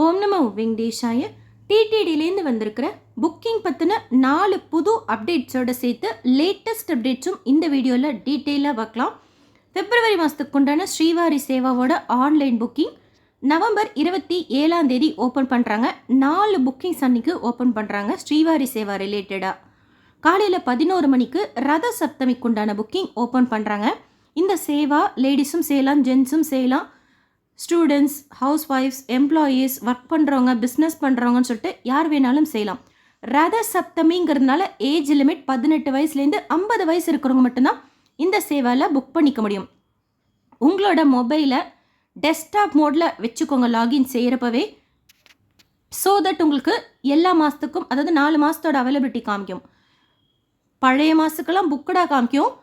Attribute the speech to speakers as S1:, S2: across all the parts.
S1: ஓம் நமோ வெங்கடேஷாய. டிடிடிலேருந்து வந்திருக்கிற புக்கிங் பற்றின 4 புது அப்டேட்ஸோடு சேர்த்து லேட்டஸ்ட் அப்டேட்ஸும் இந்த வீடியோவில் டீட்டெயிலாக பார்க்கலாம். பிப்ரவரி மாதத்துக்கு உண்டான ஸ்ரீவாரி சேவாவோட ஆன்லைன் புக்கிங் நவம்பர் 27 ஓப்பன் பண்ணுறாங்க. 4 புக்கிங்ஸ் அன்றைக்கி ஓப்பன் பண்ணுறாங்க ஸ்ரீவாரி சேவா ரிலேட்டடாக. காலையில் 11 மணிக்கு ரத சப்தமிக்கு உண்டான புக்கிங் ஓப்பன் பண்ணுறாங்க. இந்த சேவா லேடிஸும் செய்யலாம், ஜென்ஸும் செய்யலாம். ஸ்டூடெண்ட்ஸ், ஹவுஸ் ஒய்ஃப்ஸ், எம்ப்ளாயீஸ், ஒர்க் பண்ணுறவங்க, பிஸ்னஸ் பண்ணுறவங்கன்னு சொல்லிட்டு யார் வேணாலும் செய்யலாம். ரத சப்தமிங்கிறதுனால ஏஜ் லிமிட் 18 வயசுலேருந்து 50 வயசு இருக்கிறவங்க மட்டும்தான் இந்த சேவையில் புக் பண்ணிக்க முடியும். உங்களோட மொபைலை டெஸ்க்டாப் மோடில் வச்சுக்கோங்க லாகின் செய்கிறப்பவே. ஸோ தட் உங்களுக்கு எல்லா மாதத்துக்கும், அதாவது 4 மாதத்தோட அவைலபிலிட்டி காமிக்கும். பழைய மாதத்துக்கெல்லாம் புக்கடாக காமிக்கும்.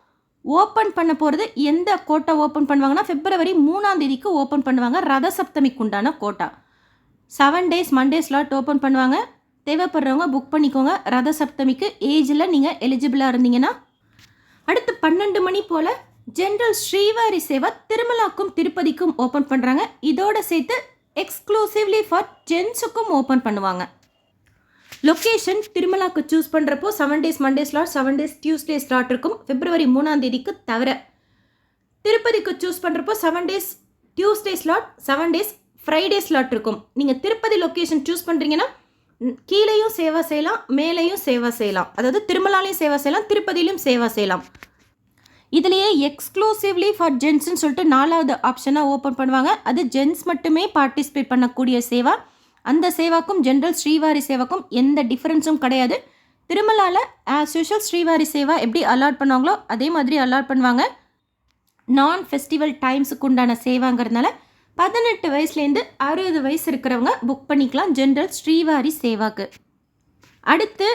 S1: ஓப்பன் பண்ண போகிறது எந்த கோட்டா ஓப்பன் பண்ணுவாங்கன்னா பிப்ரவரி 3 ஓப்பன் பண்ணுவாங்க. ரத சப்தமிக்கு உண்டான quota 7 days Monday slot open பண்ணுவாங்க. தேவைப்படுறவங்க புக் பண்ணிக்கோங்க. ரத சப்தமிக்கு ஏஜில் நீங்கள் எலிஜிபிளாக இருந்தீங்கன்னா. அடுத்து 12 மணி போல் ஜென்ரல் ஸ்ரீவாரி சேவா திருமலாக்கும் திருப்பதிக்கும் ஓப்பன் பண்ணுறாங்க. இதோட சேர்த்து எக்ஸ்க்ளூசிவ்லி ஃபார் ஜென்ஸுக்கும் ஓப்பன் பண்ணுவாங்க. லொக்கேஷன் திருமலாக்கு சூஸ் பண்ணுறப்போ 7 days Monday slot, 7 days Tuesday slot இருக்கும் பிப்ரவரி 3 தவிர. திருப்பதிக்கு சூஸ் பண்ணுறப்போ 7 days Tuesday slot, 7 days Friday slot இருக்கும். நீங்கள் திருப்பதி லொக்கேஷன் சூஸ் பண்ணுறீங்கன்னா கீழேயும் சேவா செய்யலாம், மேலேயும் சேவா செய்யலாம். அதாவது திருமலாலையும் சேவா செய்யலாம், திருப்பதியிலையும் சேவா செய்யலாம். இதுலேயே எக்ஸ்க்ளூசிவ்லி ஃபார் ஜென்ஸ்ன்னு சொல்லிட்டு 4வது ஆப்ஷனாக ஓப்பன் பண்ணுவாங்க. அது ஜென்ஸ் மட்டுமே பார்ட்டிசிபேட் பண்ணக்கூடிய சேவா. அந்த சேவாக்கும் ஜென்ரல் ஸ்ரீவாரி சேவாக்கும் எந்த டிஃப்ரென்ஸும் கிடையாது. திருமலாவில் ஆஸ் யூஷுவல் ஸ்ரீவாரி சேவா எப்படி அலாட் பண்ணுவாங்களோ அதே மாதிரி அலாட் பண்ணுவாங்க. நான் ஃபெஸ்டிவல் டைம்ஸுக்கு உண்டான சேவாங்கிறதுனால 18 வயசுலேருந்து 60 வயசு இருக்கிறவங்க புக் பண்ணிக்கலாம் ஜென்ரல் ஸ்ரீவாரி சேவாக்கு. அடுத்து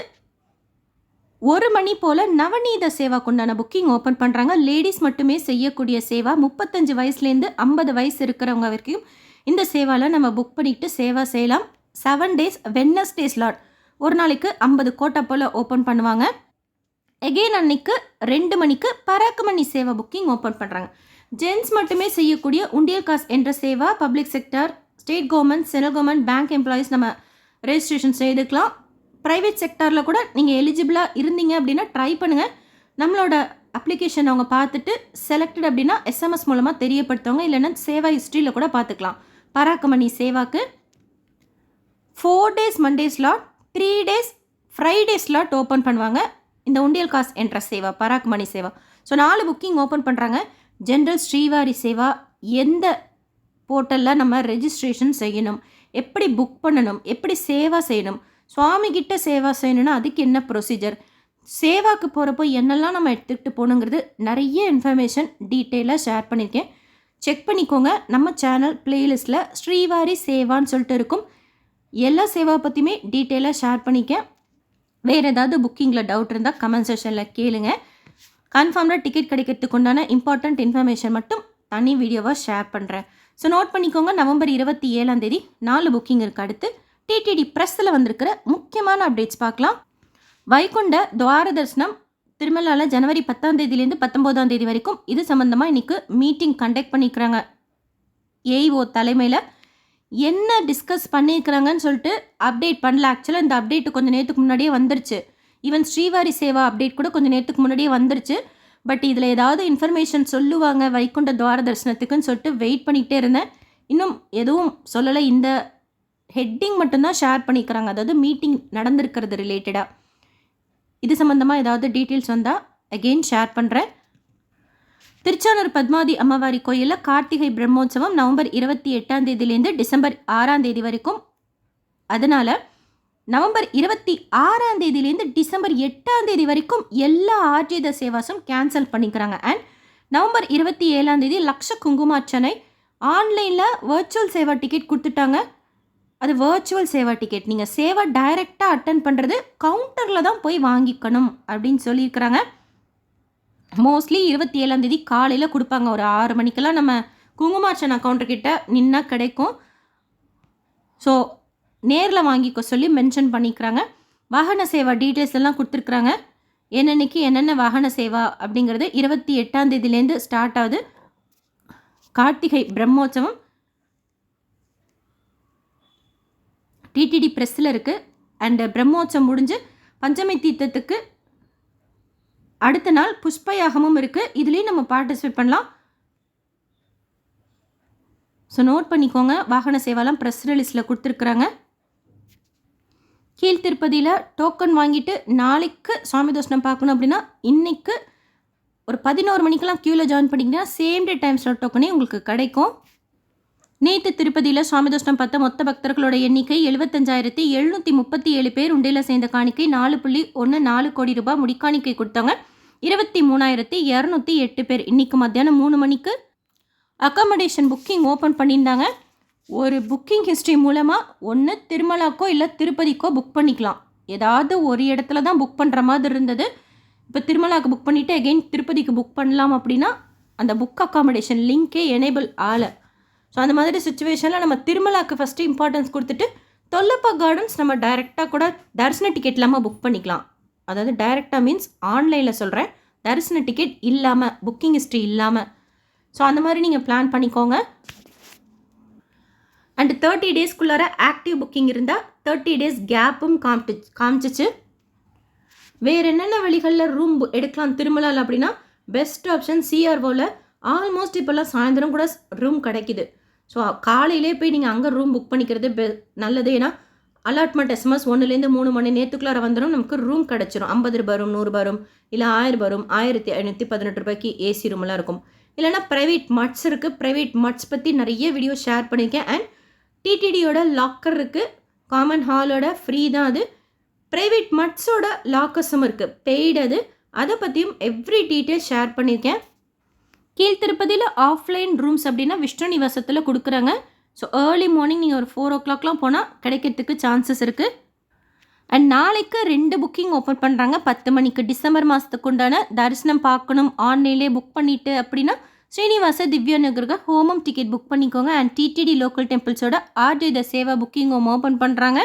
S1: 1 மணி போல் நவநீத சேவாக்கு உண்டான புக்கிங் ஓப்பன் பண்ணுறாங்க. லேடிஸ் மட்டுமே செய்யக்கூடிய சேவா. 35 வயசுலேருந்து 50 வயசு இருக்கிறவங்க வரைக்கும் இந்த சேவாவில் நம்ம புக் பண்ணிவிட்டு சேவா செய்யலாம். 7 days வெட்னஸ்டே ஸ்லாட், ஒரு நாளைக்கு 50 கோட்டா போல் ஓப்பன் பண்ணுவாங்க. எகெயின் அன்னைக்கு 2 மணிக்கு பராக்குமணி சேவா புக்கிங் ஓப்பன் பண்ணுறாங்க. ஜென்ஸ் மட்டுமே செய்யக்கூடிய உண்டியல் காசு என்ற Seva public sector, state government, central government, bank employees நம்ம ரெஜிஸ்ட்ரேஷன் செய்துக்கலாம். ப்ரைவேட் செக்டாரில் கூட நீங்கள் எலிஜிபிளாக இருந்தீங்க அப்படின்னா ட்ரை பண்ணுங்கள். நம்மளோட அப்ளிகேஷன் அவங்க பார்த்துட்டு செலக்டட் அப்படின்னா SMS மூலமாக தெரியப்படுத்துவாங்க. இல்லைன்னா சேவா ஹிஸ்ட்ரியில் கூட பார்த்துக்கலாம். பராக்குமணி சேவாக்கு 4 days Monday slot, 3 days Friday slot open பண்ணுவாங்க. இந்த உண்டியல் காசு என்ற Seva Parakamani Seva. So 4 booking open பண்ணுறாங்க. ஜென்ரல் ஸ்ரீவாரி சேவா எந்த போர்ட்டலில் நம்ம ரெஜிஸ்ட்ரேஷன் செய்யணும், எப்படி புக் பண்ணணும், எப்படி சேவா செய்யணும், சுவாமி கிட்ட சேவா செய்யணும்னா அதுக்கு என்ன ப்ரொசீஜர், சேவாக்கு போகிறப்போ என்னெல்லாம் நம்ம எடுத்துக்கிட்டு போகணுங்கிறது நிறைய இன்ஃபர்மேஷன் டீட்டெயிலாக ஷேர் பண்ணியிருக்கேன். செக் பண்ணிக்கோங்க. நம்ம சேனல் பிளேலிஸ்ட்டில் ஸ்ரீவாரி சேவான்னு சொல்லிட்டு இருக்கும். எல்லா சேவா பற்றியுமே டீட்டெயிலாக ஷேர் பண்ணிக்கேன். வேறு ஏதாவது புக்கிங்கில் டவுட் இருந்தால் கமெண்ட் செக்ஷனில் கேளுங்க. கன்ஃபார்ம்டாக டிக்கெட் கிடைக்கிறதுக்கு உண்டான இம்பார்ட்டண்ட் இன்ஃபர்மேஷன் மட்டும் தனி வீடியோவாக ஷேர் பண்ணுறேன். ஸோ நோட் பண்ணிக்கோங்க. நவம்பர் 27 4 புக்கிங் இருக்குது. அடுத்து டிடிடி ப்ரெஸ்ஸில் வந்திருக்கிற முக்கியமான அப்டேட்ஸ் பார்க்கலாம். வைகுண்ட துவார தரிசனம் திருமலாவில் ஜனவரி 10 19 வரைக்கும் இது சம்மந்தமாக இன்றைக்கி மீட்டிங் கண்டக்ட் பண்ணிக்கிறாங்க. ஏஇஓ தலைமையில் என்ன டிஸ்கஸ் பண்ணியிருக்கிறாங்கன்னு சொல்லிட்டு அப்டேட் பண்ணல. ஆக்சுவலாக இந்த அப்டேட்டு கொஞ்சம் நேரத்துக்கு முன்னாடியே வந்துருச்சு. ஈவன் ஸ்ரீவாரி சேவா அப்டேட் கூட கொஞ்சம் நேரத்துக்கு முன்னாடியே வந்துருச்சு. பட் இதில் ஏதாவது இன்ஃபர்மேஷன் சொல்லுவாங்க வைகுண்ட துவார தரிசனத்துக்குன்னு சொல்லிட்டு வெயிட் பண்ணிகிட்டே இருந்தேன். இன்னும் எதுவும் சொல்லலை. இந்த ஹெட்டிங் மட்டும்தான் ஷேர் பண்ணிக்கிறாங்க. அதாவது மீட்டிங் நடந்திருக்கிறது ரிலேட்டடாக. இது சம்மந்தமாக ஏதாவது டீட்டெயில்ஸ் வந்தால் அகெயின் ஷேர் பண்ணுறேன். திருச்சானூர் பத்மாவதி அம்மவாரி கோயிலில் கார்த்திகை பிரம்மோற்சவம் நவம்பர் 28 டிசம்பர் 6 வரைக்கும். அதனால் நவம்பர் 26 டிசம்பர் 8 வரைக்கும் எல்லா ஆர்ஜித சேவாஸும் கேன்சல் பண்ணிக்கிறாங்க. அண்ட் நவம்பர் 27 லக்ஷ குங்குமார்ச்சனை ஆன்லைனில் வர்ச்சுவல் சேவா டிக்கெட் கொடுத்துட்டாங்க. அது வர்ச்சுவல் சேவா டிக்கெட். நீங்கள் சேவா டைரெக்டாக அட்டன் பண்ணுறது கவுண்டரில் தான் போய் வாங்கிக்கணும் அப்படின்னு சொல்லியிருக்கிறாங்க. மோஸ்ட்லி 27 காலையில் கொடுப்பாங்க. ஒரு 6 மணிக்கெல்லாம் நம்ம குங்குமார்ச்சனா கவுண்டர்கிட்ட நின்னா கிடைக்கும். ஸோ நேரில் வாங்கிக்க சொல்லி மென்ஷன் பண்ணிக்கிறாங்க. வாகன சேவா டீட்டெயில்ஸ் எல்லாம் கொடுத்துருக்குறாங்க. என்னென்னைக்கு என்னென்ன வாகன சேவா அப்படிங்கிறது 28 ஸ்டார்ட் ஆகுது. கார்த்திகை பிரம்மோற்சவம் டிடிடி ப்ரெஸ்ஸில் இருக்குது. அண்டு பிரம்மோற்சவம் முடிஞ்சு பஞ்சமி தீர்த்தத்துக்கு அடுத்த நாள் புஷ்ப யாகமும் இருக்குது. இதுலேயும் நம்ம பார்ட்டிசிபேட் பண்ணலாம். ஸோ நோட் பண்ணிக்கோங்க. வாகன சேவாலாம் ப்ரெஸ் ரிலீஸில் கொடுத்துருக்குறாங்க. கீழ் திருப்பதியில் டோக்கன் வாங்கிட்டு நாளைக்கு சுவாமி தரிசனம் பார்க்கணும் அப்படின்னா இன்றைக்கு ஒரு 11 மணிக்கெலாம் க்யூவில் ஜாயின் பண்ணிங்கன்னா சேம் டே டைம் ஸ்லாட் டோக்கனே உங்களுக்கு கிடைக்கும். நேற்று திருப்பதியில் சுவாமி தரிசனம் பார்த்த மொத்த பக்தர்களோட எண்ணிக்கை 75,737 பேர். உண்டையில் சேர்ந்த காணிக்கை 4.14 கோடி ரூபாய் முடிக்காணிக்கை கொடுத்தாங்க. 23,208 பேர். இன்றைக்கி மத்தியானம் 3 மணிக்கு அக்காமடேஷன் புக்கிங் ஓப்பன் பண்ணியிருந்தாங்க. ஒரு புக்கிங் ஹிஸ்ட்ரி மூலமாக ஒன்று திருமலாக்கோ இல்லை திருப்பதிக்கோ புக் பண்ணிக்கலாம். ஏதாவது ஒரு இடத்துல தான் புக் பண்ணுற மாதிரி இருந்தது. இப்போ திருமலாக்கு புக் பண்ணிவிட்டு அகெயின் திருப்பதிக்கு புக் பண்ணலாம் அப்படின்னா அந்த புக் அக்காமடேஷன் லிங்க்கே எனேபிள் ஆகலை. ஸோ அந்த மாதிரி சுச்சுவேஷனில் நம்ம திருமலாக்கு ஃபஸ்ட்டு இம்பார்ட்டன்ஸ் கொடுத்துட்டு தொல்லப்பா கார்டன்ஸ் நம்ம டைரெக்டாக கூட தரிசன டிக்கெட் இல்லாமல் புக் பண்ணிக்கலாம். அதாவது டைரெக்டாக மீன்ஸ் ஆன்லைனில் சொல்கிறேன், தரிசன டிக்கெட் இல்லாமல், புக்கிங் ஹிஸ்ட்ரி இல்லாமல். ஸோ அந்த மாதிரி நீங்கள் பிளான் பண்ணிக்கோங்க. அண்டு 30 டேஸ்க்குள்ளார ஆக்டிவ் புக்கிங் இருந்தால் 30 டேஸ் கேப்பும் காமிச்சிச்சு. வேறு என்னென்ன வழிகளில் ரூம் எடுக்கலாம் திருமலாவில் அப்படின்னா பெஸ்ட் ஆப்ஷன் சிஆர்ஓவில் ஆல்மோஸ்ட் இப்போல்லாம் சாயந்தரம் கூட ரூம் கிடைக்கிது. ஸோ காலையிலே போய் நீங்கள் அங்கே ரூம் புக் பண்ணிக்கிறது நல்லது. ஏன்னா அலாட்மெண்ட் எஸ்எம்எஸ் 1லேருந்து 3 மணி நேரத்துக்குள்ளார வந்துடும், நமக்கு ரூம் கிடச்சிரும். 50 ரூபாய் ரூம், 100 ரூபாய் ரூம், இல்லை 1000 ரூம், 1518 ரூபாய்க்கு ஏசி ரூம்லாம் இருக்கும். இல்லைனா ப்ரைவேட் மட்ஸ் இருக்குது. ப்ரைவேட் மட்ஸ் பற்றி நிறைய வீடியோ ஷேர் பண்ணியிருக்கேன். அண்ட் டிடிடியோட லாக்கர் இருக்குது, காமன் ஹாலோட ஃப்ரீ தான் அது. ப்ரைவேட் மட்ஸோட லாக்கர்ஸும் இருக்குது, பெய்டு அது. அதை பற்றியும் எவ்ரி டீட்டெயில் ஷேர் பண்ணியிருக்கேன். கீழ் திருப்பதியில் ஆஃப்லைன் ரூம்ஸ் அப்படின்னா விஷ்ணு நிவாசத்தில் கொடுக்குறாங்க. ஸோ ஏர்லி மார்னிங் நீங்கள் ஒரு 4 o'clockலாம் போனால் கிடைக்கிறதுக்கு சான்சஸ் இருக்குது. அண்ட் நாளைக்கு 2 புக்கிங் ஓப்பன் பண்ணுறாங்க 10 மணிக்கு. டிசம்பர் மாதத்துக்கு உண்டான தரிசனம் பார்க்கணும் ஆன்லைன்லேயே புக் பண்ணிவிட்டு அப்படின்னா ஸ்ரீனிவாச திவ்யா நகருக்கு ஹோமம் டிக்கெட் புக் பண்ணிக்கோங்க. அண்ட் டிடிடி லோக்கல் டெம்பிள்ஸோட ஆர்ஜித சேவா புக்கிங் ஹோம் ஓப்பன் பண்ணுறாங்க.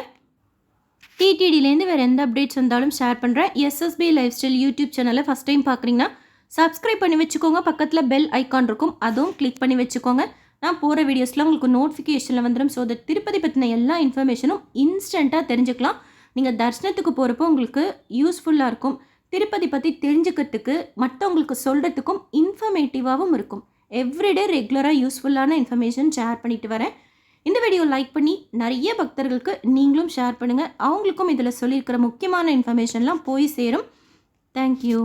S1: டிடிடிலேருந்து வேறு எந்த அப்டேட்ஸ் வந்தாலும் ஷேர் பண்ணுறேன். எஸ்எஸ்பி லைஃப் ஸ்டைல் யூடியூப் சேனலை ஃபஸ்ட் டைம் பார்க்குறீங்கன்னா சப்ஸ்கிரைப் பண்ணி வச்சுக்கோங்க. பக்கத்தில் பெல் ஐக்கான் இருக்கும், அதுவும் கிளிக் பண்ணி வச்சுக்கோங்க. நான் போகிற வீடியோஸில் உங்களுக்கு நோட்டிஃபிகேஷனில் வந்துடும். ஸோ தட் திருப்பதி பற்றின எல்லா இன்ஃபர்மேஷனும் இன்ஸ்டண்ட்டாக தெரிஞ்சுக்கலாம். நீங்கள் தரிசனத்துக்கு போகிறப்போ உங்களுக்கு யூஸ்ஃபுல்லாக இருக்கும். திருப்பதி பற்றி தெரிஞ்சுக்கிறதுக்கு மற்றவங்களுக்கு சொல்கிறதுக்கும் இன்ஃபர்மேட்டிவாகவும் இருக்கும். எவ்ரிடே ரெகுலராக யூஸ்ஃபுல்லான இன்ஃபர்மேஷன் ஷேர் பண்ணிட்டு வரேன். இந்த வீடியோ லைக் பண்ணி நிறைய பக்தர்களுக்கு நீங்களும் ஷேர் பண்ணுங்கள். அவங்களுக்கும் இதில் சொல்லியிருக்கிற முக்கியமான இன்ஃபர்மேஷன்லாம் போய் சேரும். தேங்க்யூ.